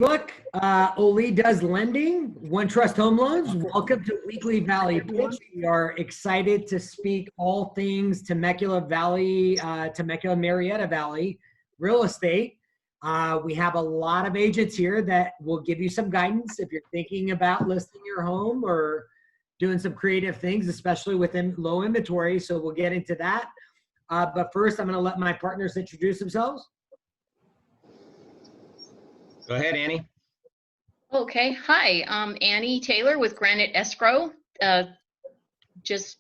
Look, Oli does lending, OneTrust Home Loans. Welcome to Weekly Valley Pitch. We are excited to speak all things Temecula Valley, Temecula Marietta Valley real estate. We have a lot of agents here that will give you some guidance if you're thinking about listing your home or doing some creative things, especially within low inventory. So we'll get into that. But first, I'm going to let my partners introduce themselves. Go ahead, Annie. Okay, hi, I'm Annie Taylor with Granite Escrow. Just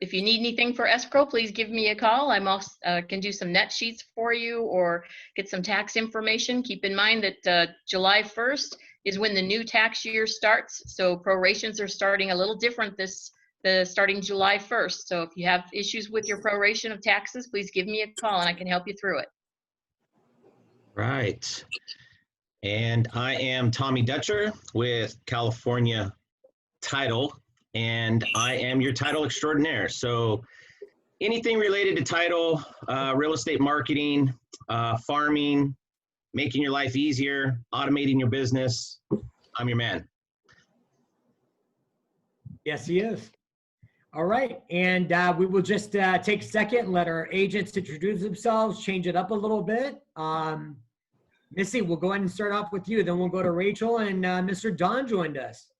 if you need anything for escrow, please give me a call. I'm also can do some net sheets for you or get some tax information. Keep in mind that July 1st is when the new tax year starts. So prorations are starting a little different starting July 1st. So if you have issues with your proration of taxes, please give me a call and I can help you through it. Right. And I am Tommy Dutcher with California Title, and I am your title extraordinaire. So anything related to title, real estate marketing, farming, making your life easier, automating your business, I'm your man. Yes, he is. All right. And we will just take a second and let our agents introduce themselves, change it up a little bit. Missy, we'll go ahead and start off with you. Then we'll go to Rachel, and Mr. Don joined us.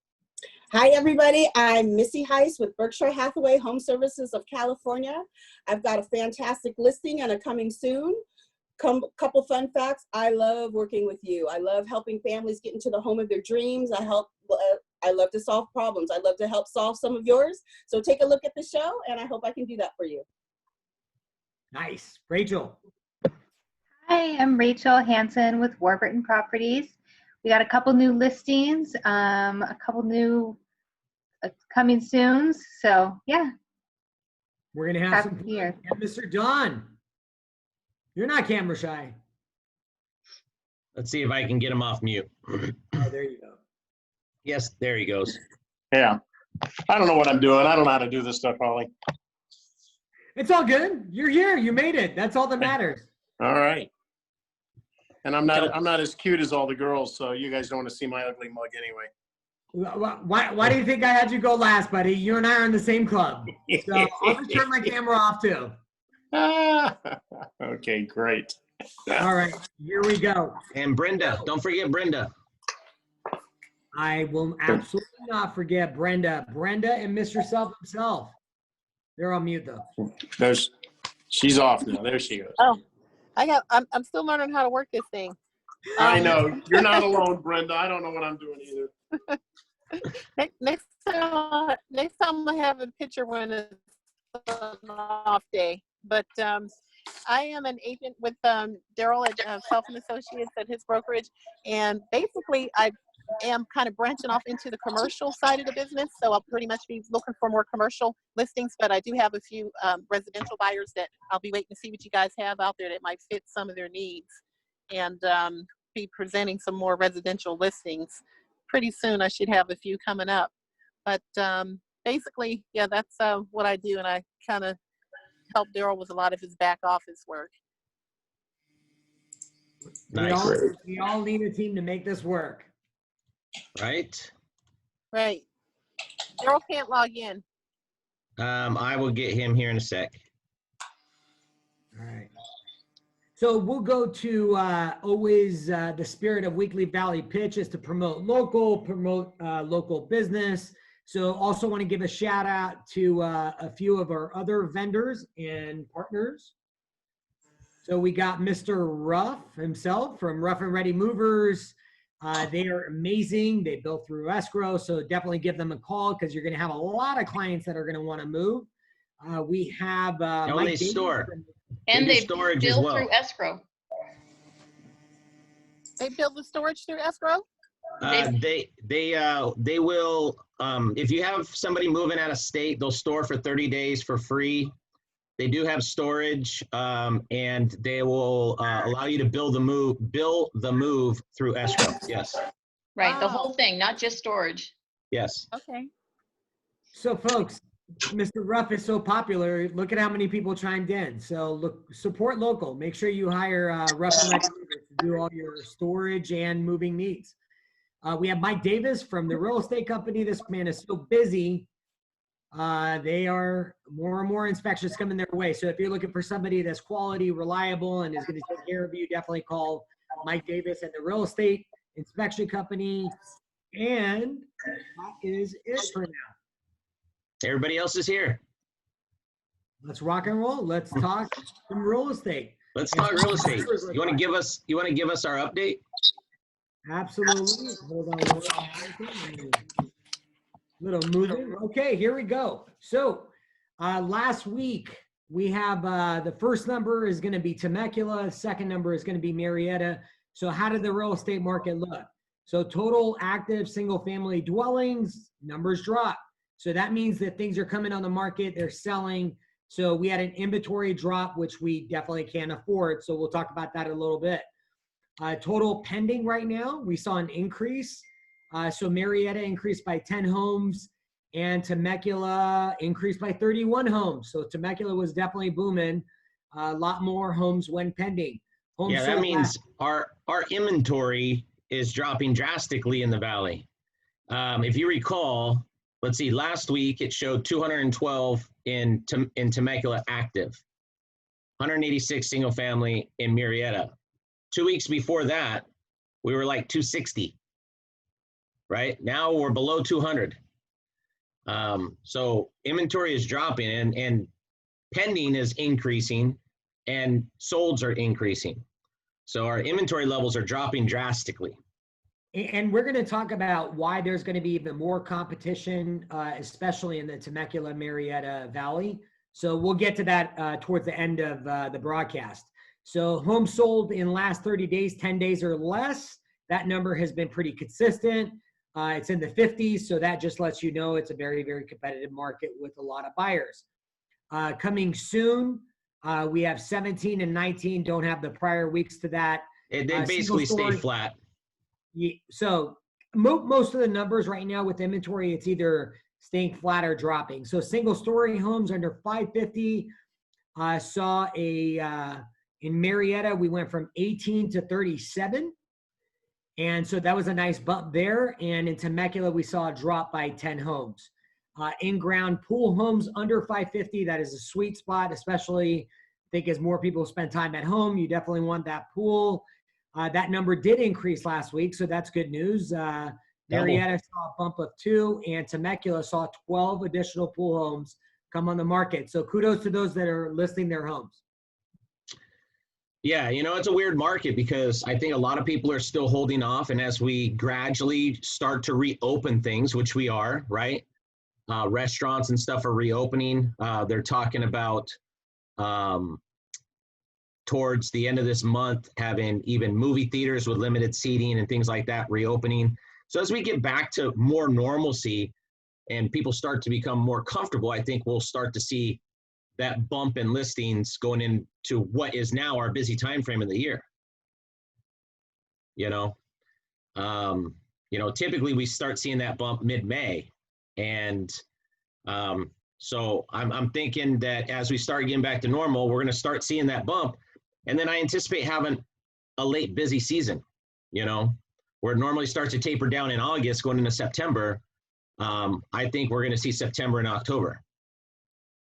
Hi, everybody. I'm Missy Heiss with Berkshire Hathaway Home Services of California. I've got a fantastic listing and a coming soon. Couple fun facts. I love working with you. I love helping families get into the home of their dreams. I love to solve problems. I love to help solve some of yours. So take a look at the show, and I hope I can do that for you. Nice. Rachel. Hi, I'm Rachel Hansen with Warburton Properties. We got a couple new listings, a couple new coming soon. So yeah, we're gonna have some here. And Mr. Don, you're not camera shy. Let's see if I can get him off mute. Oh, there you go. Yes, there he goes. Yeah, I don't know what I'm doing. I don't know how to do this stuff, Holly. It's all good. You're here. You made it. That's all that matters. All right. And I'm not as cute as all the girls, so you guys don't want to see my ugly mug anyway. Why do you think I had you go last, buddy? You and I are in the same club. So I'll just turn my camera off too. Okay, great. All right, here we go. And Brenda, don't forget Brenda. I will absolutely not forget Brenda. Brenda and Mr. Self himself. They're on mute though. She's off now. There she goes. Oh, I'm still learning how to work this thing. I know. You're not alone, Brenda. I don't know what I'm doing either. Next time I have a picture when it's an off day. But I am an agent with Daryl at Self & Associates at his brokerage. And basically, I am kind of branching off into the commercial side of the business. So I'll pretty much be looking for more commercial listings. But I do have a few residential buyers that I'll be waiting to see what you guys have out there that might fit some of their needs. And be presenting some more residential listings. Pretty soon I should have a few coming up. But basically, yeah, that's what I do. And I kind of help Daryl with a lot of his back office work. Nice. We all need a team to make this work. Right. Right. Daryl can't log in. I will get him here in a sec. All right. So we'll go to always the spirit of Weekly Valley Pitch is to promote local business. So also want to give a shout out to a few of our other vendors and partners. So we got Mr. Ruff himself from Ruff and Ready Movers. They are amazing. They built through escrow. So definitely give them a call because you're going to have a lot of clients that are going to want to move. We have Mike they store. And they storage bill as well. through escrow. They build the storage through escrow? They will, if you have somebody moving out of state, they'll store for 30 days for free. They do have storage, and they will allow you to bill the move through escrow. Yes. Right, the whole thing, not just storage. Yes. Okay. So folks, Mr. Ruff is so popular. Look at how many people chimed in. So look, support local. Make sure you hire Ruff and Rex to do all your storage and moving needs. We have Mike Davis from the real estate company. This man is so busy. They are more and more inspections coming their way. So if you're looking for somebody that's quality, reliable, and is going to take care of you, definitely call Mike Davis at the real estate inspection company. And that is it for now. Everybody else is here. Let's rock and roll. Let's talk some real estate. Let's talk real estate. You want to give us our update? Absolutely. Hold on one second. Little moving. Okay, here we go. So last week we have the first number is going to be Temecula. Second number is going to be Marietta. So how did the real estate market look? So total active single family dwellings, numbers drop. So that means that things are coming on the market, they're selling. So we had an inventory drop, which we definitely can't afford. So we'll talk about that in a little bit. Total pending right now, we saw an increase. So Marietta increased by 10 homes and Temecula increased by 31 homes. So Temecula was definitely booming. A lot more homes went pending. Homes Yeah, that sold means our inventory is dropping drastically in the Valley. If you recall, let's see, last week it showed 212 in Temecula active, 186 single family in Marietta. 2 weeks before that, we were like 260, right? Now we're below 200. So inventory is dropping and pending is increasing and solds are increasing. So our inventory levels are dropping drastically. And we're going to talk about why there's going to be even more competition, especially in the Temecula Marietta Valley. So we'll get to that towards the end of the broadcast. So homes sold in last 30 days, 10 days or less, that number has been pretty consistent. It's in the 50s. So that just lets you know it's a very, very competitive market with a lot of buyers. Coming soon, we have 17 and 19, don't have the prior weeks to that. They basically stay flat. So most of the numbers right now with inventory, it's either staying flat or dropping. So single story homes under 550 saw in Marietta, we went from 18 to 37. And so that was a nice bump there. And in Temecula, we saw a drop by 10 homes. In-ground pool homes under 550, that is a sweet spot, especially I think as more people spend time at home, you definitely want that pool. That number did increase last week, so that's good news. Marietta saw a bump of 2, and Temecula saw 12 additional pool homes come on the market. So kudos to those that are listing their homes. Yeah, it's a weird market because I think a lot of people are still holding off. And as we gradually start to reopen things, which we are, right? Restaurants and stuff are reopening. They're talking about towards the end of this month, having even movie theaters with limited seating and things like that reopening. So as we get back to more normalcy and people start to become more comfortable, I think we'll start to see that bump in listings going into what is now our busy time frame of the year. Typically we start seeing that bump mid-May. And so I'm thinking that as we start getting back to normal, we're going to start seeing that bump. And then I anticipate having a late busy season, where it normally starts to taper down in August going into September. I think we're going to see September and October.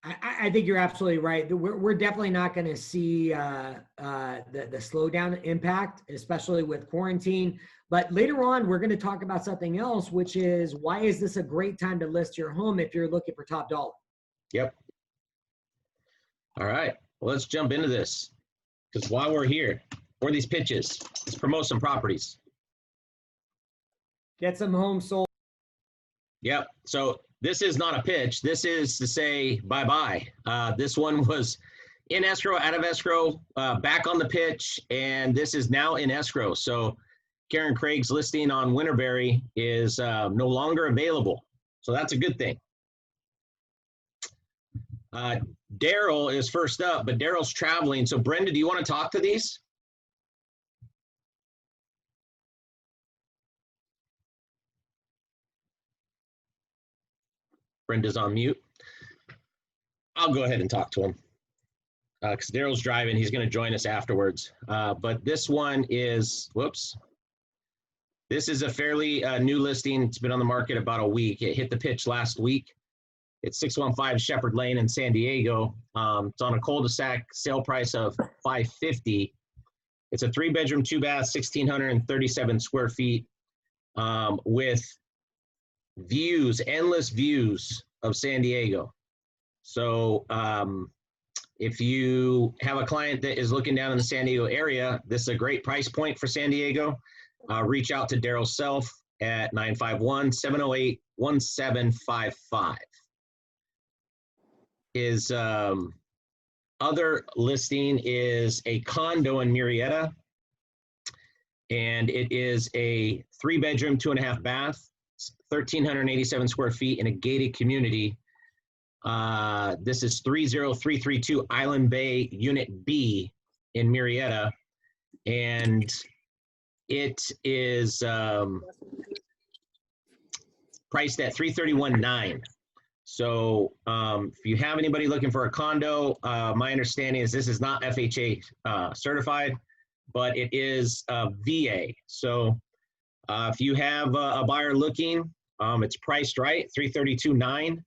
I think you're absolutely right. We're definitely not going to see the slowdown impact, especially with quarantine. But later on, we're going to talk about something else, which is why is this a great time to list your home if you're looking for top dollar? Yep. All right. Well, let's jump into this. Because while we're here, for these pitches, let's promote some properties. Get some homes sold. Yep. So this is not a pitch. This is to say bye-bye. This one was in escrow, out of escrow, back on the pitch, and this is now in escrow. So Karen Craig's listing on Winterberry is no longer available. So that's a good thing. Daryl is first up, but Daryl's traveling. So Brenda, do you want to talk to these? Brenda's on mute. I'll go ahead and talk to him because Daryl's driving. He's going to join us afterwards. But this one is, whoops. This is a fairly new listing. It's been on the market about a week. It hit the pitch last week. It's 615 Shepherd Lane in San Diego. It's on a cul-de-sac, sale price of $550. It's a 3-bedroom, 2-bath, 1,637 square feet with views, endless views of San Diego. So if you have a client that is looking down in the San Diego area, this is a great price point for San Diego. Reach out to Daryl's self at 951-708-1755. His other listing is a condo in Murrieta, and it is a 3-bedroom, 2.5-bath, 1,387 square feet in a gated community. This is 30332 Island Bay Unit B in Murrieta, and it is priced at $331,900. So if you have anybody looking for a condo, my understanding is this is not FHA certified, but it is VA. So if you have a buyer looking, it's priced right, $332,900.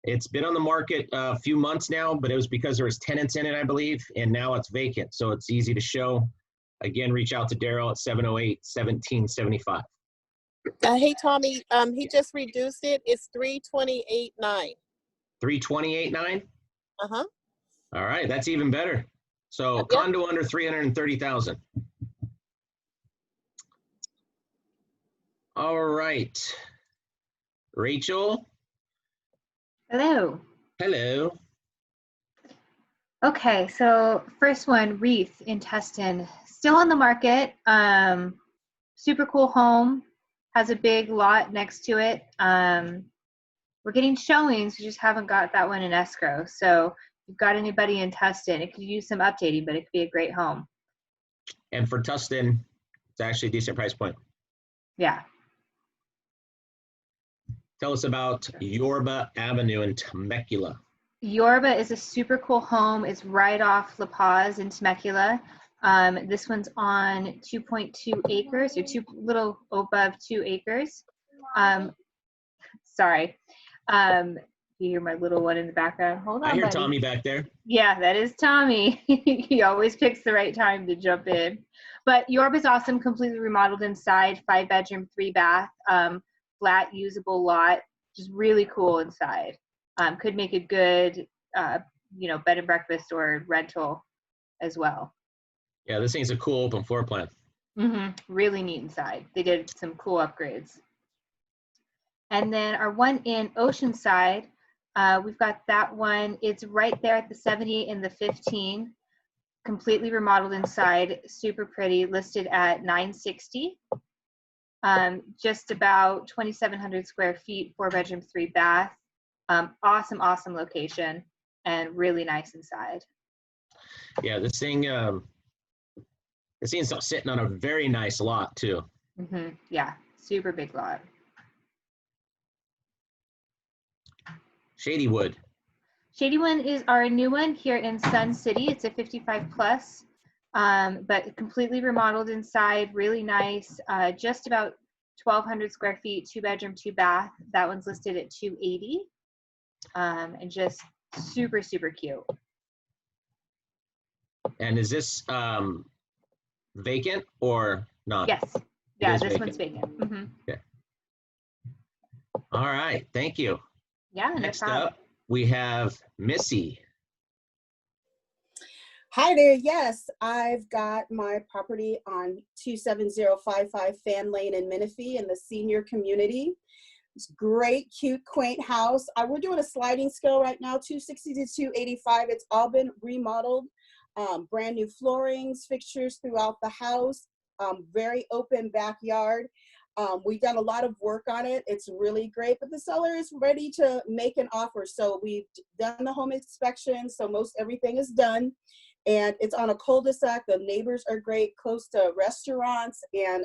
It's been on the market a few months now, but it was because there was tenants in it, I believe, and now it's vacant. So it's easy to show. Again, reach out to Daryl at 708-1775. Hey, Tommy, he just reduced it. It's $328,900. $328,900? Uh-huh. All right, that's even better. So Yep. condo under $330,000. All right. Rachel. Hello. Hello. Okay, so first one, Wreath in Tustin, still on the market. Super cool home, has a big lot next to it. We're getting showings, we just haven't got that one in escrow. So if you've got anybody in Tustin, it could use some updating, but it could be a great home. And for Tustin, it's actually a decent price point. Yeah. Tell us about Yorba Avenue in Temecula. Yorba is a super cool home. It's right off La Paz in Temecula. This one's on 2.2 acres, or little above 2 acres. Sorry. You hear my little one in the background. Hold on, I hear buddy. Tommy back there. Yeah, that is Tommy. He always picks the right time to jump in. But Yorba's awesome, completely remodeled inside, 5-bedroom, 3-bath, flat, usable lot, just really cool inside. Could make a good, bed and breakfast or rental as well. Yeah, this thing's a cool open floor plan. Really neat inside. They did some cool upgrades. And then our one in Oceanside, we've got that one. It's right there at the 70 and the 15, completely remodeled inside, super pretty, listed at $960. Just about 2,700 square feet, 4-bedroom, 3-bath. Awesome location and really nice inside. Yeah, this thing's sitting on a very nice lot too. Yeah, super big lot. Shadywood. Shadywood is our new one here in Sun City. It's a 55 plus, but completely remodeled inside, really nice. Just about 1,200 square feet, 2-bedroom, 2-bath. That one's listed at $280, and just super cute. And is this vacant or not? Yes. Yeah, this one's vacant. Okay. All right. Thank you. Yeah, no Next problem. up, we have Missy. Hi there. Yes, I've got my property on 27055 Fan Lane in Menifee in the senior community. It's great, cute, quaint house. We're doing a sliding scale right now, 260 to 285. It's all been remodeled. Brand new floorings, fixtures throughout the house. Very open backyard. We've done a lot of work on it. It's really great, but the seller is ready to make an offer. So we've done the home inspection. So most everything is done. And it's on a cul-de-sac. The neighbors are great, close to restaurants and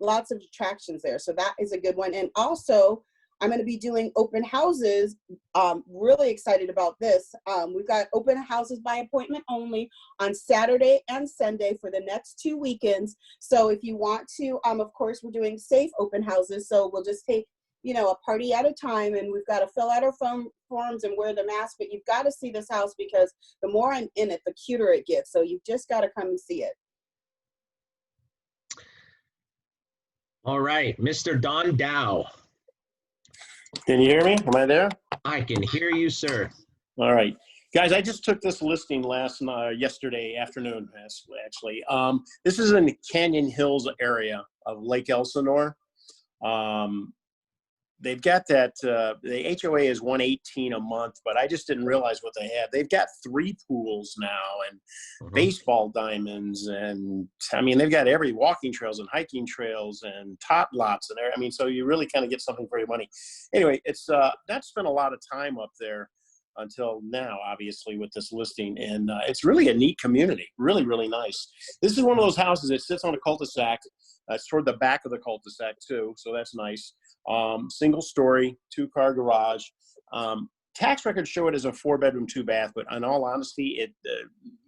lots of attractions there. So that is a good one. And also, I'm going to be doing open houses. Really excited about this. We've got open houses by appointment only on Saturday and Sunday for the next 2 weekends. So if you want to, of course, we're doing safe open houses. So we'll just take, you know, a party at a time, and we've got to fill out our forms and wear the mask, but you've got to see this house because the more I'm in it, the cuter it gets. So you've just got to come and see it. All right, Mr. Don Dow. Can you hear me? Am I there? I can hear you, sir. All right. Guys, I just took this listing yesterday afternoon, actually. This is in the Canyon Hills area of Lake Elsinore. They've got that, the HOA is $118 a month, but I just didn't realize what they had. They've got 3 pools now and baseball diamonds, and I mean, they've got every walking trails and hiking trails and tot lots and I mean, so you really kind of get something for your money. Anyway, it's not spent a lot of time up there until now, obviously, with this listing, and it's really a neat community, really, really nice. This is one of those houses that sits on a cul-de-sac. It's toward the back of the cul-de-sac too, so that's nice. Single story, 2-car garage. Tax records show it as a 4-bedroom, 2-bath, but in all honesty,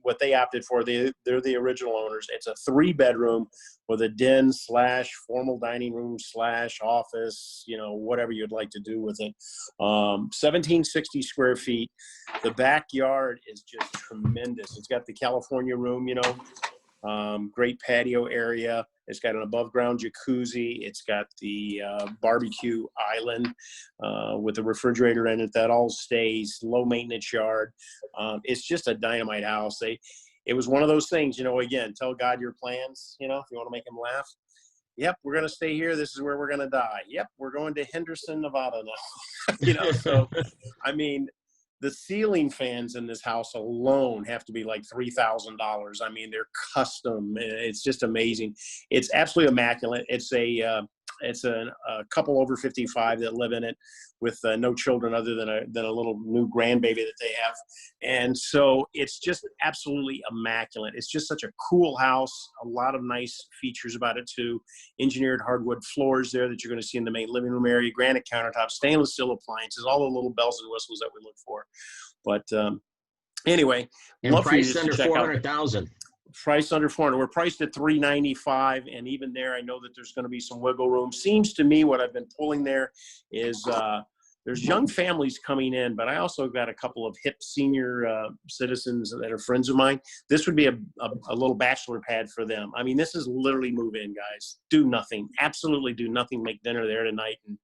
what they opted for, they're the original owners. It's a 3-bedroom with a den / formal dining room / office, you know, whatever you'd like to do with it. 1760 square feet. The backyard is just tremendous. It's got the California room, you know, great patio area. It's got an above ground jacuzzi. It's got the barbecue island with a refrigerator in it that all stays, low maintenance yard. It's just a dynamite house. It was one of those things, you know, again, tell God your plans, you know, if you want to make him laugh. Yep, we're going to stay here. This is where we're going to die. Yep, we're going to Henderson, Nevada now. You know, so, I mean, the ceiling fans in this house alone have to be like $3,000. I mean, they're custom. It's just amazing. It's absolutely immaculate. It's a couple over 55 that live in it with no children other than a little new grandbaby that they have. And so it's just absolutely immaculate. It's just such a cool house. A lot of nice features about it too. Engineered hardwood floors there that you're going to see in the main living room area, granite countertops, stainless steel appliances, all the little bells and whistles that we look for. But anyway, And priced under 400,000. Price under 400. We're priced at 395, and even there, I know that there's going to be some wiggle room. Seems to me what I've been pulling there is there's young families coming in, but I also got a couple of hip senior citizens that are friends of mine. This would be a little bachelor pad for them. I mean, this is literally move in, guys. Do nothing. Absolutely do nothing. Make dinner there tonight and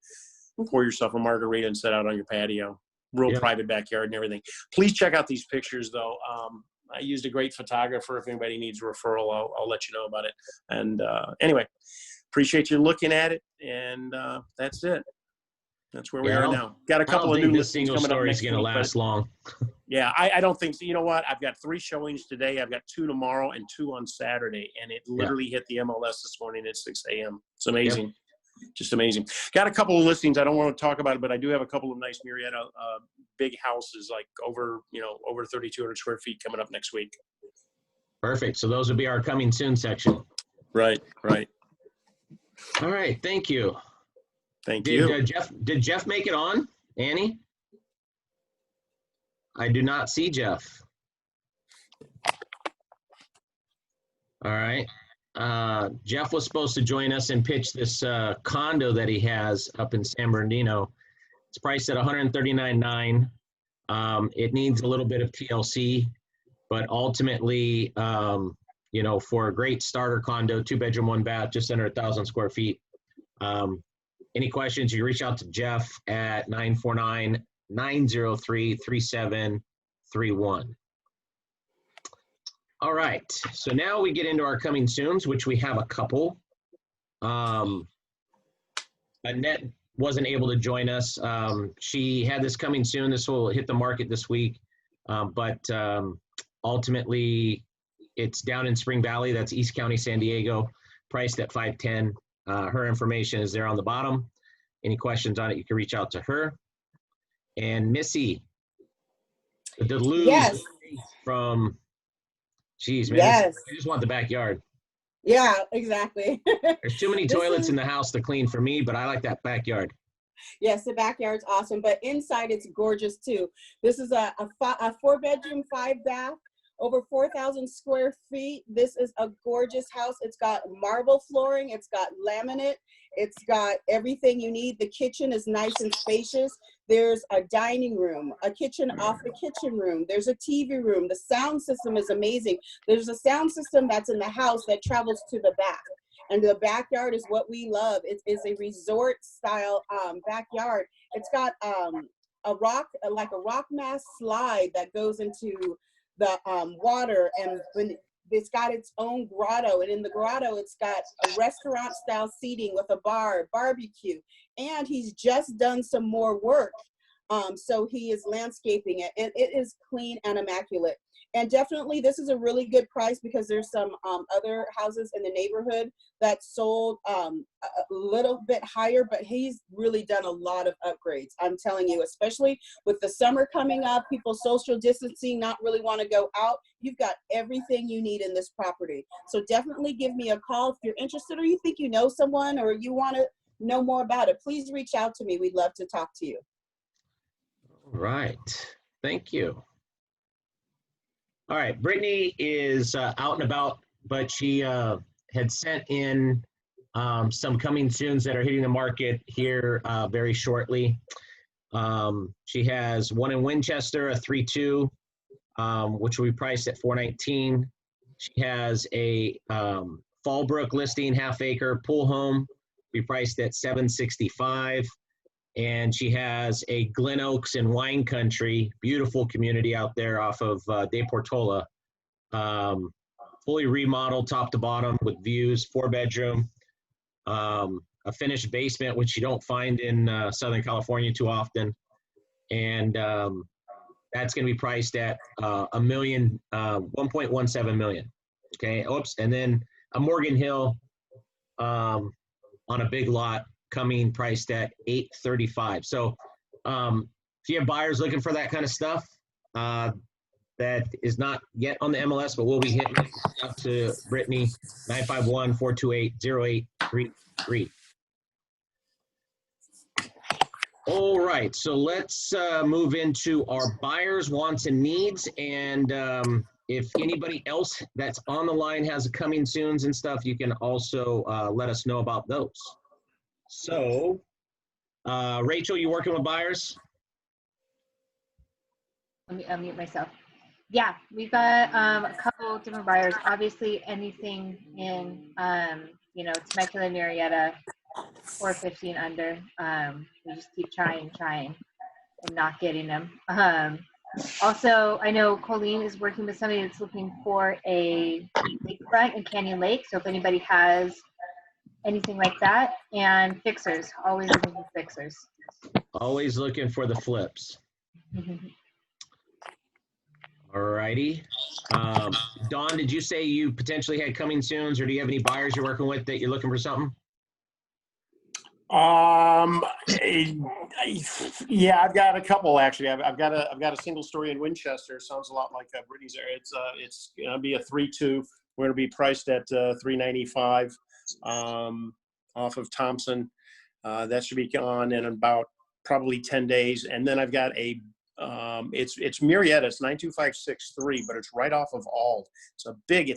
pour yourself a margarita and sit out on your patio. Real private backyard and everything. Please check out these pictures, though. I used a great photographer. If anybody needs a referral, I'll let you know about it. And anyway, appreciate you looking at it. And that's it. That's where we are now. Got a couple of new listings coming up next week. Going to last long. Yeah, I don't think so. You know what? I've got 3 showings today. I've got 2 tomorrow and 2 on Saturday. And it literally hit the MLS this morning at 6 a.m. It's amazing. Yep. Just amazing. Got a couple of listings. I don't want to talk about it, but I do have a couple of nice Murrieta big houses, like over 3,200 square feet coming up next week. Perfect. So those will be our coming soon section. Right. All right. Thank you. Thank you. Did Jeff make it on, Annie? I do not see Jeff. All right. Jeff was supposed to join us and pitch this condo that he has up in San Bernardino. It's priced at $139,900. It needs a little bit of TLC, but ultimately, for a great starter condo, 2-bedroom, 1-bath, just under 1,000 square feet. Any questions, you reach out to Jeff at 949-903-3731. All right, so now we get into our coming soons, which we have a couple. Annette wasn't able to join us. She had this coming soon. This will hit the market this week, but ultimately it's down in Spring Valley. That's East County, San Diego, priced at $510,000. Her information is there on the bottom. Any questions on it, you can reach out to her. And Missy, the Duluth from, geez, man, yes. I just want the backyard. Yeah, exactly. There's too many toilets in the house to clean for me, but I like that backyard. Yes, the backyard's awesome, but inside it's gorgeous too. This is a 4-bedroom, 5-bath, over 4,000 square feet. This is a gorgeous house. It's got marble flooring. It's got laminate. It's got everything you need. The kitchen is nice and spacious. There's a dining room, a kitchen off the kitchen room. There's a TV room. The sound system is amazing. There's a sound system that's in the house that travels to the back. And the backyard is what we love. It is a resort style backyard. It's got a rock mass slide that goes into the water, and it's got its own grotto. And in the grotto, it's got a restaurant style seating with a bar, barbecue. And he's just done some more work. So he is landscaping it, and it is clean and immaculate. And definitely this is a really good price because there's some other houses in the neighborhood that sold a little bit higher, but he's really done a lot of upgrades. I'm telling you, especially with the summer coming up, people social distancing, not really want to go out. You've got everything you need in this property. So definitely give me a call if you're interested, or you think you know someone, or you want to know more about it. Please reach out to me. We'd love to talk to you. All right. Thank you. All right. Brittany is out and about, but she had sent in some coming soons that are hitting the market here very shortly. She has one in Winchester, a 3.2, which will be priced at $419. She has a Fallbrook listing, half-acre pool home, be priced at $765. And she has a Glen Oaks and Wine Country, beautiful community out there off of De Portola, fully remodeled top to bottom with views, 4-bedroom, a finished basement, which you don't find in Southern California too often. And that's going to be priced at $1.17 million. Okay. Oops. And then a Morgan Hill on a big lot, coming priced at $835. So if you have buyers looking for that kind of stuff, that is not yet on the MLS, but we'll be hitting it up to Brittany, 951-428-0833. All right, so let's move into our buyers' wants and needs. And if anybody else that's on the line has a coming soons and stuff, you can also let us know about those. So, Rachel, you working with buyers? Let me unmute myself. Yeah, we've got a couple different buyers. Obviously, anything in, Temecula, Murrieta, 415 under. We just keep trying and not getting them. Also, I know Colleen is working with somebody that's looking for a lakefront in Canyon Lake. So if anybody has anything like that, and fixers, always looking for fixers. Always looking for the flips. All righty. Dawn, did you say you potentially had coming soons, or do you have any buyers you're working with that you're looking for something? Yeah, I've got a couple actually. I've got a single story in Winchester. Sounds a lot like Brittany's area. It's gonna be a 3.2. We're gonna be priced at $395. Off of Thompson. That should be gone in about probably 10 days. And then I've got a, it's Murrieta, it's 92563, but it's right off of Ald. It's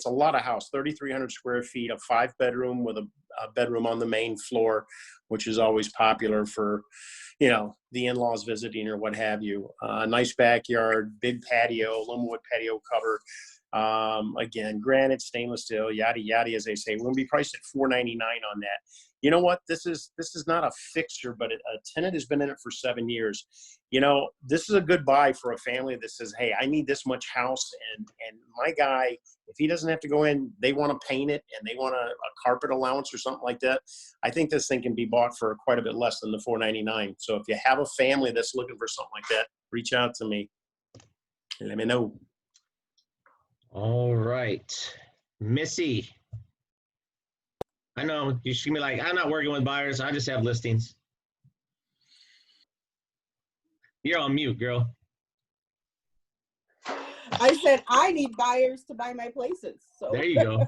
a lot of house, 3,300 square feet, a 5-bedroom with a bedroom on the main floor, which is always popular for, the in-laws visiting or what have you. Nice backyard, big patio, Limblewood patio cover. Again, granite, stainless steel, yada yada, as they say. We're gonna be priced at $499 on that. You know what? This is not a fixture, but a tenant has been in it for 7 years. This is a good buy for a family that says, "Hey, I need this much house," and my guy, if he doesn't have to go in, they want to paint it and they want a carpet allowance or something like that. I think this thing can be bought for quite a bit less than the $499. So if you have a family that's looking for something like that, reach out to me. Let me know. All right, Missy. I know you should be like, I'm not working with buyers. I just have listings. You're on mute, girl. I said I need buyers to buy my places. So There you go.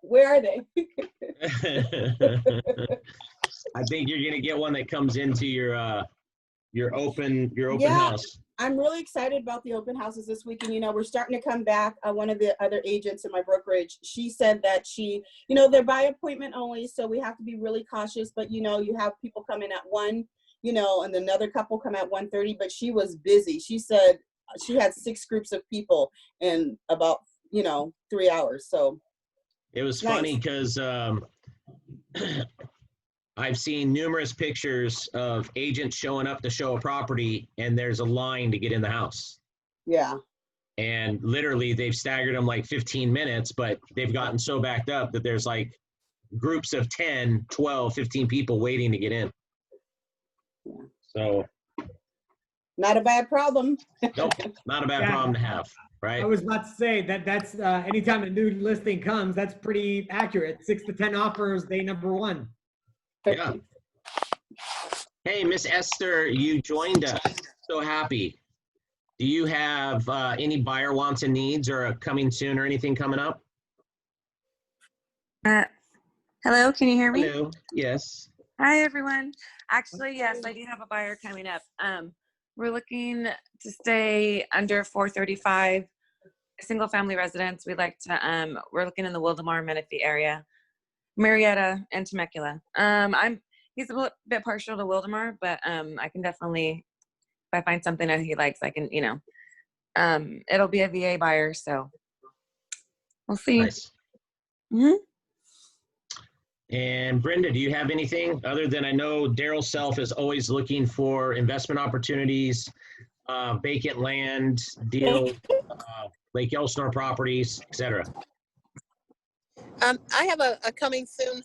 Where are they? I think you're gonna get one that comes into your open Yeah. house. I'm really excited about the open houses this week. And, you know, we're starting to come back. One of the other agents in my brokerage, she said that they're by appointment only. So we have to be really cautious. But, you know, you have people come in at 1, you know, and another couple come at 1:30. But she was busy. She said she had 6 groups of people in about, 3 hours. So It was Nice. funny because I've seen numerous pictures of agents showing up to show a property and there's a line to get in the house. yeah. And literally they've staggered them like 15 minutes, but they've gotten so backed up that there's like groups of 10, 12, 15 people waiting to get in. So Not a bad problem. nope, not a bad Yeah. problem to have, I right? was about to say that's anytime a new listing comes, that's pretty accurate. 6 to 10 offers, day number 1. Yeah. Hey, Miss Esther, you joined us. So happy. Do you have any buyer wants and needs or a coming soon or anything coming up? Hello, can you hear me? Hello. Yes. Hi, everyone. Actually, yes, I do have a buyer coming up. We're looking to stay under 435 single family residence. We're looking in the Wildomar, Menifee area, Marietta, and Temecula. He's a bit partial to Wildomar, but I can definitely, if I find something that he likes, I can, it'll be a VA buyer, so we'll see. Nice. Mhm. And Brenda, do you have anything other than I know Daryl Self is always looking for investment opportunities, vacant land, deal, Lake Elsinore properties, et cetera. I have a coming soon,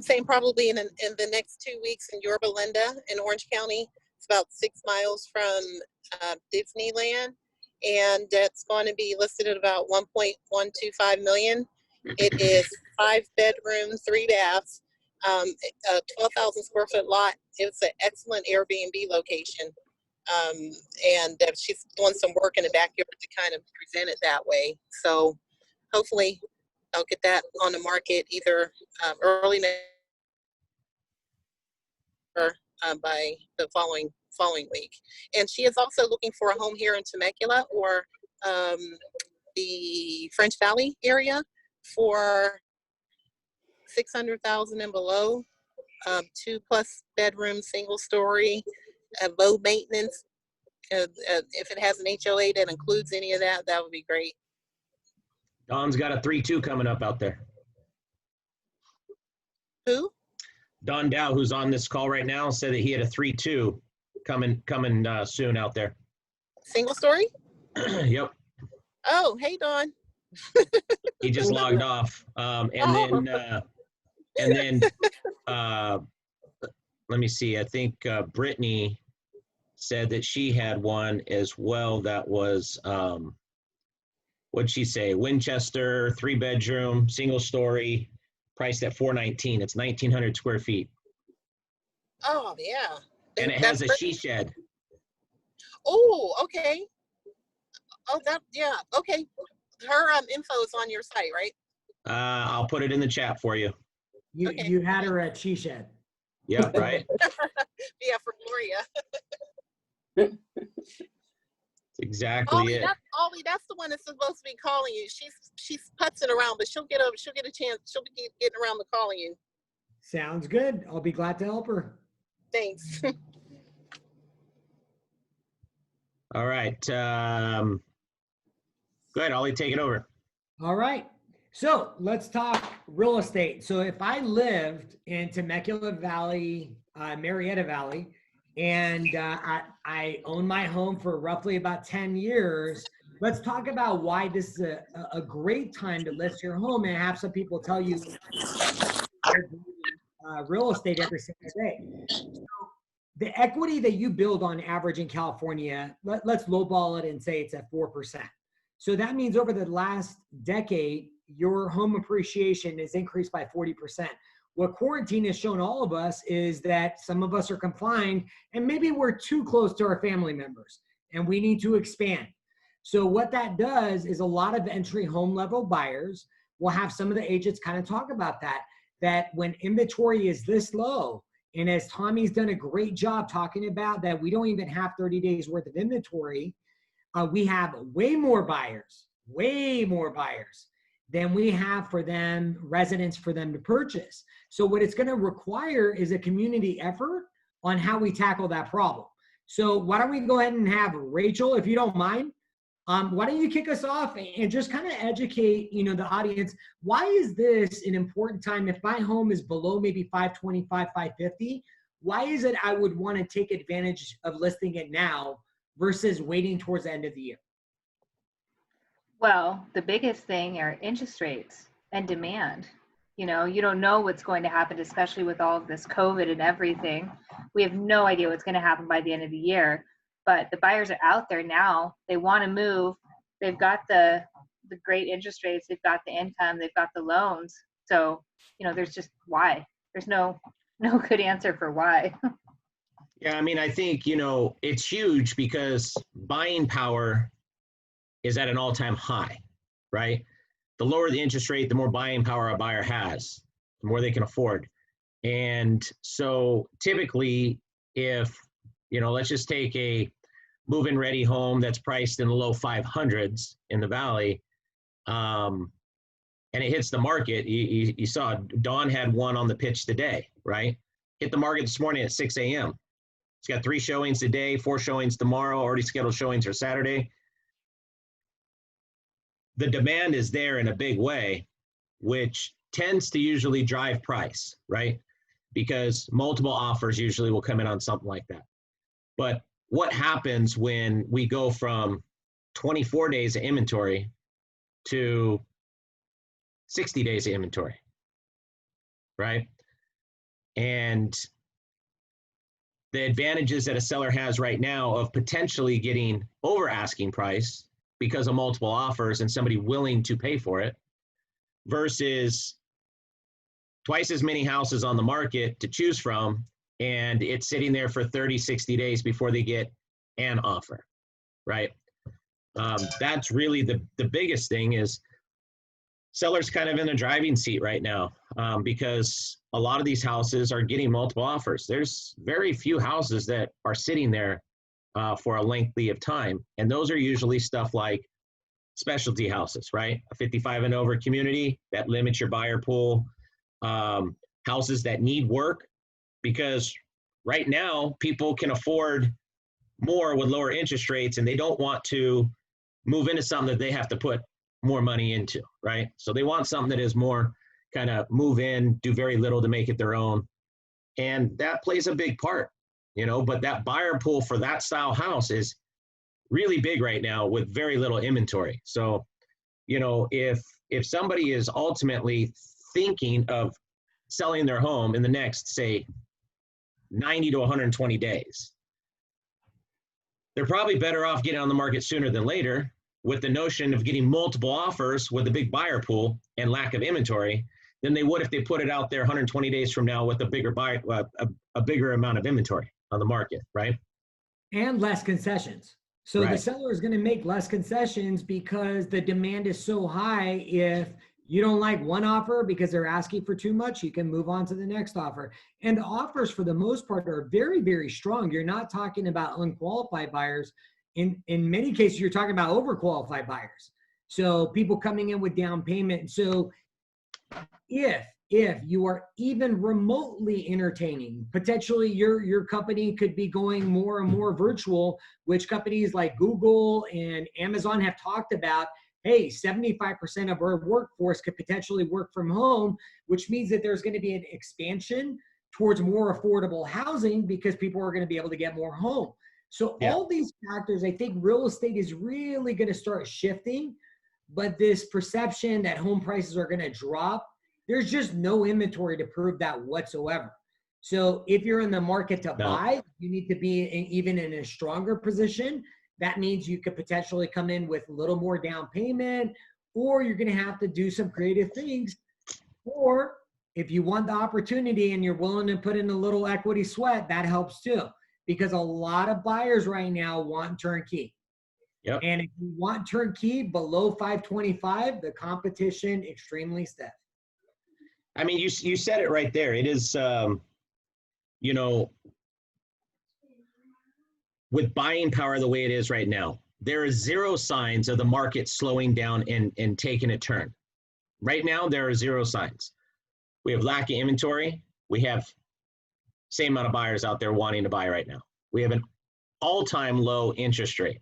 saying probably in the next 2 weeks in Yorba Linda in Orange County. It's about 6 miles from Disneyland, and it's going to be listed at about 1.125 million. It is 5 bedrooms, 3 baths, a 12,000 square foot lot. It's an excellent Airbnb location. And she's doing some work in the backyard to kind of present it that way. So hopefully I'll get that on the market either early next or by the following week. And she is also looking for a home here in Temecula or the French Valley area for 600,000 and below, 2+ bedroom, single story, low maintenance. If it has an HOA that includes any of that, that would be great. Don's got a 3-2 coming up out there. Who? Don Dow, who's on this call right now, said that he had a 3-2 coming soon out there. Single story? Yep. Oh, hey, Dawn. He just logged off. And then let me see. I think Brittany said that she had one as well that was, what'd she say? Winchester, 3-bedroom, single story, priced at $419. It's 1,900 square feet. Oh, yeah. And it has a she shed. Oh, okay. Oh, yeah, okay. Her info is on your site, right? I'll put it in the chat for you. Okay. You had her at She Shed. Yeah, right. Yeah, for Gloria. That's exactly Ollie, it. that's the one that's supposed to be calling you. She's putzing around, but she'll get a chance. She'll be getting around to calling you. Sounds good. I'll be glad to help her. Thanks. All right. Go ahead, Ollie, take it over. All right. So let's talk real estate. So if I lived in Temecula Valley, Marietta Valley, and I own my home for roughly about 10 years, let's talk about why this is a great time to list your home and have some people tell you real estate every single day. So the equity that you build on average in California, let's lowball it and say it's at 4%. So that means over the last decade, your home appreciation is increased by 40%. What quarantine has shown all of us is that some of us are confined and maybe we're too close to our family members and we need to expand. So what that does is a lot of entry home level buyers will have some of the agents kind of talk about that. that when inventory is this low, and as Tommy's done a great job talking about that we don't even have 30 days worth of inventory, we have way more buyers than we have for them, residents for them to purchase. So what it's gonna require is a community effort on how we tackle that problem. So why don't we go ahead and have Rachel, if you don't mind, why don't you kick us off and just kind of educate, the audience, why is this an important time? If my home is below maybe 525, 550, why is it I would want to take advantage of listing it now versus waiting towards the end of the year? Well, the biggest thing are interest rates and demand. You don't know what's going to happen, especially with all of this COVID and everything. We have no idea what's going to happen by the end of the year. But the buyers are out there now. They want to move. They've got the great interest rates. They've got the income. They've got the loans. So, there's just why. There's no good answer for why. Yeah, I mean, I think, it's huge because buying power is at an all-time high, right? The lower the interest rate, the more buying power a buyer has, the more they can afford. And so typically, if, let's just take a move-in ready home that's priced in the low 500s in the Valley, and it hits the market. You saw Dawn had one on the pitch today, right? Hit the market this morning at 6 a.m. It's got 3 showings today, 4 showings tomorrow, already scheduled showings for Saturday. The demand is there in a big way, which tends to usually drive price, right? Because multiple offers usually will come in on something like that. But what happens when we go from 24 days of inventory to 60 days of inventory, right? And the advantages that a seller has right now of potentially getting over asking price because of multiple offers and somebody willing to pay for it versus twice as many houses on the market to choose from, and it's sitting there for 30, 60 days before they get an offer, right? That's really the biggest thing is sellers kind of in the driving seat right now because a lot of these houses are getting multiple offers. There's very few houses that are sitting there for a lengthy of time. And those are usually stuff like specialty houses, right? A 55 and over community that limits your buyer pool. Houses that need work, because right now people can afford more with lower interest rates and they don't want to move into something that they have to put more money into, right? So they want something that is more kind of move in, do very little to make it their own. And that plays a big part, but that buyer pool for that style house is really big right now with very little inventory. So, if somebody is ultimately thinking of selling their home in the next, say, 90 to 120 days, they're probably better off getting on the market sooner than later with the notion of getting multiple offers with a big buyer pool and lack of inventory than they would if they put it out there 120 days from now with a bigger a bigger amount of inventory on the market, right? And less concessions. So Right. The seller is going to make less concessions because the demand is so high. If you don't like one offer because they're asking for too much, you can move on to the next offer. And the offers for the most part are very, very strong. You're not talking about unqualified buyers. In many cases, you're talking about overqualified buyers. So people coming in with down payment. So if you are even remotely entertaining, potentially your company could be going more and more virtual, which companies like Google and Amazon have talked about. Hey, 75% of our workforce could potentially work from home, which means that there's going to be an expansion towards more affordable housing because people are going to be able to get more home. So Yeah. all these factors, I think real estate is really going to start shifting, but this perception that home prices are going to drop, there's just no inventory to prove that whatsoever. So if you're in the market to No. buy, you need to be even in a stronger position. That means you could potentially come in with a little more down payment, or you're going to have to do some creative things. Or if you want the opportunity and you're willing to put in a little equity sweat, that helps too. Because a lot of buyers right now want turnkey. Yep. And if you want turnkey below 525, the competition extremely stiff. I mean, you said it right there. It is, you know, with buying power the way it is right now, there are zero signs of the market slowing down and taking a turn. Right now, there are zero signs. We have lack of inventory. We have same amount of buyers out there wanting to buy right now. We have an all-time low interest rate.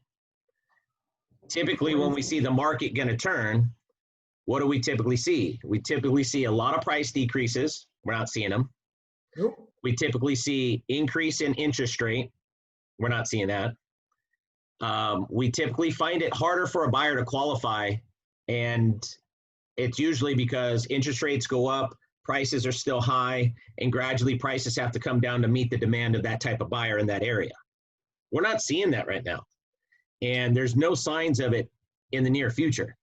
Typically, when we see the market going to turn, what do we typically see? We typically see a lot of price decreases. We're not seeing them. Nope. We typically see increase in interest rate. We're not seeing that. We typically find it harder for a buyer to qualify, and it's usually because interest rates go up, prices are still high, and gradually prices have to come down to meet the demand of that type of buyer in that area. We're not seeing that right now, and there's no signs of it in the near future.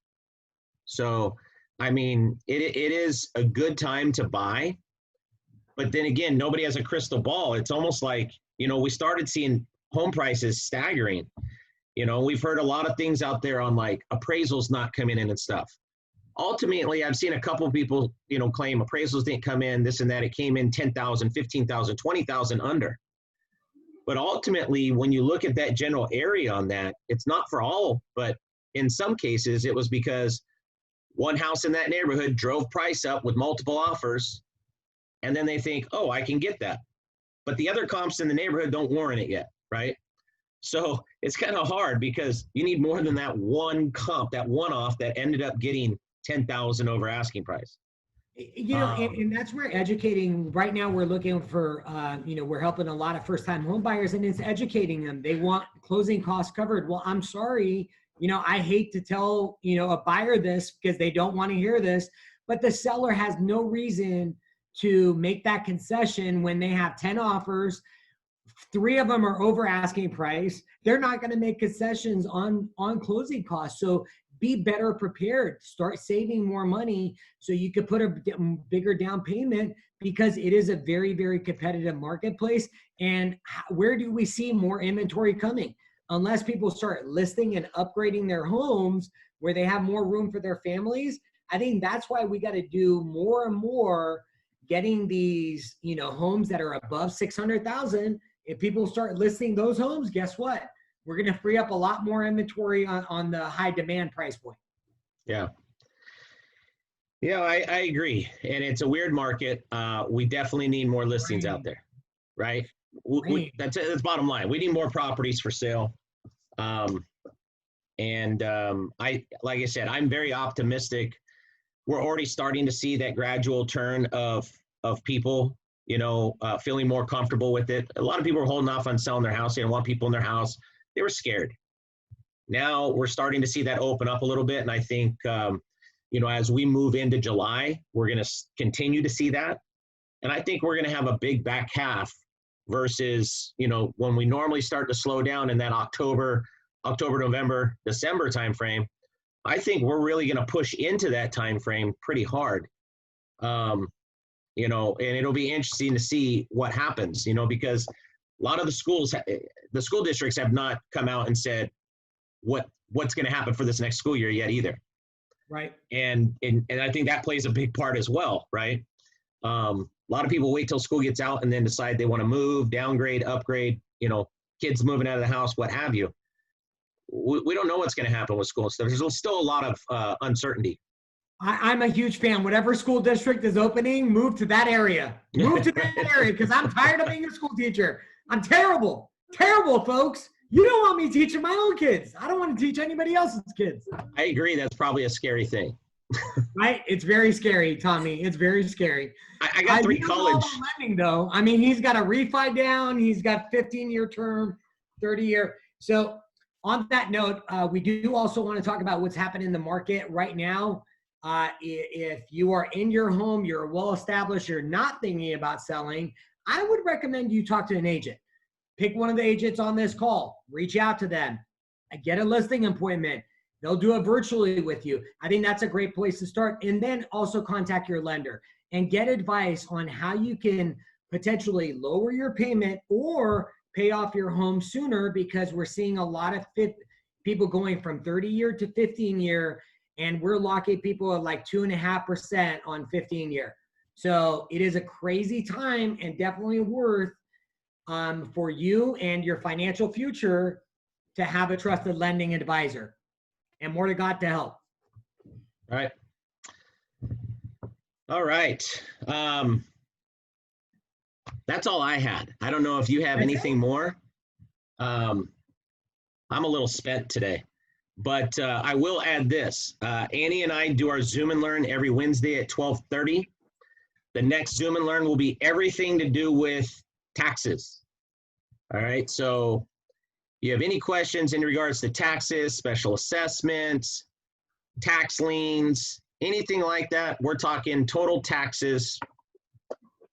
So, I mean, it is a good time to buy, but then again, nobody has a crystal ball. It's almost like, you know, we started seeing home prices staggering. You know, we've heard a lot of things out there on like appraisals not coming in and stuff. Ultimately, I've seen a couple of people, you know, claim appraisals didn't come in, this and that. It came in 10,000, 15,000, 20,000 under. But ultimately, when you look at that general area on that, it's not for all, but in some cases, it was because one house in that neighborhood drove price up with multiple offers, and then they think, oh, I can get that. But the other comps in the neighborhood don't warrant it yet, right? So it's kind of hard because you need more than that one comp, that one off that ended up getting 10,000 over asking price. You know, and that's where educating, right now we're looking for, you know, we're helping a lot of first-time home buyers, and it's educating them. They want closing costs covered. Well, I'm sorry, you know, I hate to tell, you know, a buyer this because they don't want to hear this, but the seller has no reason to make that concession when they have 10 offers. 3 of them are over asking price. They're not going to make concessions on closing costs. So be better prepared. Start saving more money so you could put a bigger down payment, because it is a very, very competitive marketplace. And where do we see more inventory coming? Unless people start listing and upgrading their homes where they have more room for their families, I think that's why we got to do more and more getting these, you know, homes that are above 600,000. If people start listing those homes, guess what? We're going to free up a lot more inventory on the high demand price point. Yeah. Yeah, I agree. And it's a weird market. We definitely need more listings out there, right? That's bottom line. We need more properties for sale. Like I said, I'm very optimistic. We're already starting to see that gradual turn of people, you know, feeling more comfortable with it. A lot of people were holding off on selling their house. They didn't want people in their house. They were scared. Now we're starting to see that open up a little bit. And I think, you know, as we move into July, we're going to continue to see that. And I think we're going to have a big back half versus, you know, when we normally start to slow down in that October, November, December timeframe. I think we're really going to push into that time frame pretty hard. You know, and it'll be interesting to see what happens, you know, because a lot of the schools, the school districts have not come out and said what's going to happen for this next school year yet either. Right. And I think that plays a big part as well, right? A lot of people wait till school gets out and then decide they want to move, downgrade, upgrade, you know, kids moving out of the house, what have you. We don't know what's going to happen with school. So there's still a lot of uncertainty. I'm a huge fan. Whatever school district is opening, move to that area. Move to that area, because I'm tired of being a school teacher. I'm terrible. Terrible, folks. You don't want me teaching my own kids. I don't want to teach anybody else's kids. I agree. That's probably a scary thing. Right? It's very scary, Tommy. It's very scary. I got 3 college. Lending, though. I mean, he's got a refi down. He's got 15-year term, 30-year. So on that note, we do also want to talk about what's happening in the market right now. If you are in your home, you're well established, you're not thinking about selling, I would recommend you talk to an agent. Pick one of the agents on this call, reach out to them, get a listing appointment. They'll do it virtually with you. I think that's a great place to start. And then also contact your lender and get advice on how you can potentially lower your payment or pay off your home sooner, because we're seeing a lot of people going from 30-year to 15-year, and we're locking people at like 2.5% on 15-year. So it is a crazy time and definitely worth for you and your financial future to have a trusted lending advisor. And more to God to help. All right. All right. That's all I had. I don't know if you have That's anything more. I'm a little spent today, but I will add this. Annie and I do our Zoom and Learn every Wednesday at 12:30. The next Zoom and Learn will be everything to do with taxes. All right. So you have any questions in regards to taxes, special assessments, tax liens, anything like that, we're talking total taxes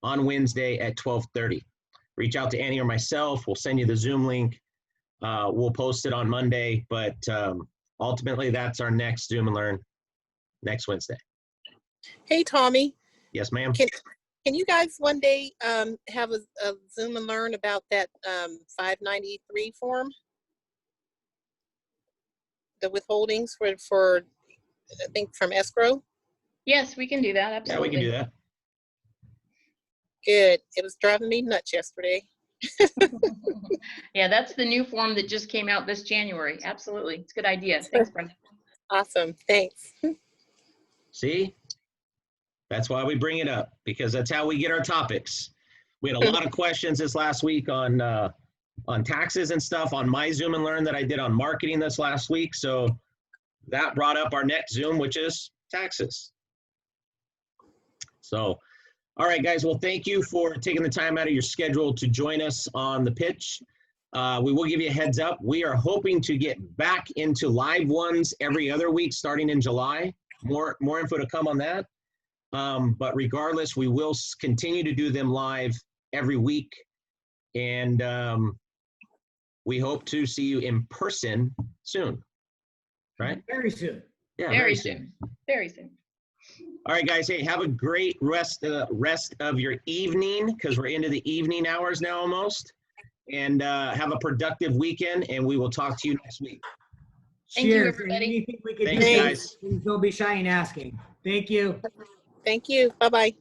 on Wednesday at 12:30. Reach out to Annie or myself. We'll send you the Zoom link. We'll post it on Monday, but ultimately that's our next Zoom and Learn next Wednesday. Hey, Tommy, Yes, ma'am. can you guys one day have a Zoom and Learn about that 593 form? The withholdings for I think from escrow? Yes, we can do that. Yeah, Absolutely. we can do that. Good. It was driving me nuts yesterday. Yeah, that's the new form that just came out this January. Absolutely. It's a good idea. Thanks, Brenda. Awesome. Thanks. See? That's why we bring it up, because that's how we get our topics. We had a lot of questions this last week on taxes and stuff on my Zoom and Learn that I did on marketing this last week. So that brought up our next Zoom, which is taxes. So, all right, guys. Well, thank you for taking the time out of your schedule to join us on the pitch. We will give you a heads up. We are hoping to get back into live ones every other week starting in July. More info to come on that. But regardless, we will continue to do them live every week. And we hope to see you in person soon. Right? Very soon. Yeah, Very soon. Very soon. All right, guys. Hey, have a great rest of your evening, because we're into the evening hours now almost. And have a productive weekend, and we will talk to you next week. Thank you, Cheers. everybody. Anything we can Thanks, do, guys. please don't be shy in asking. Thank you. Thank you. Bye-bye.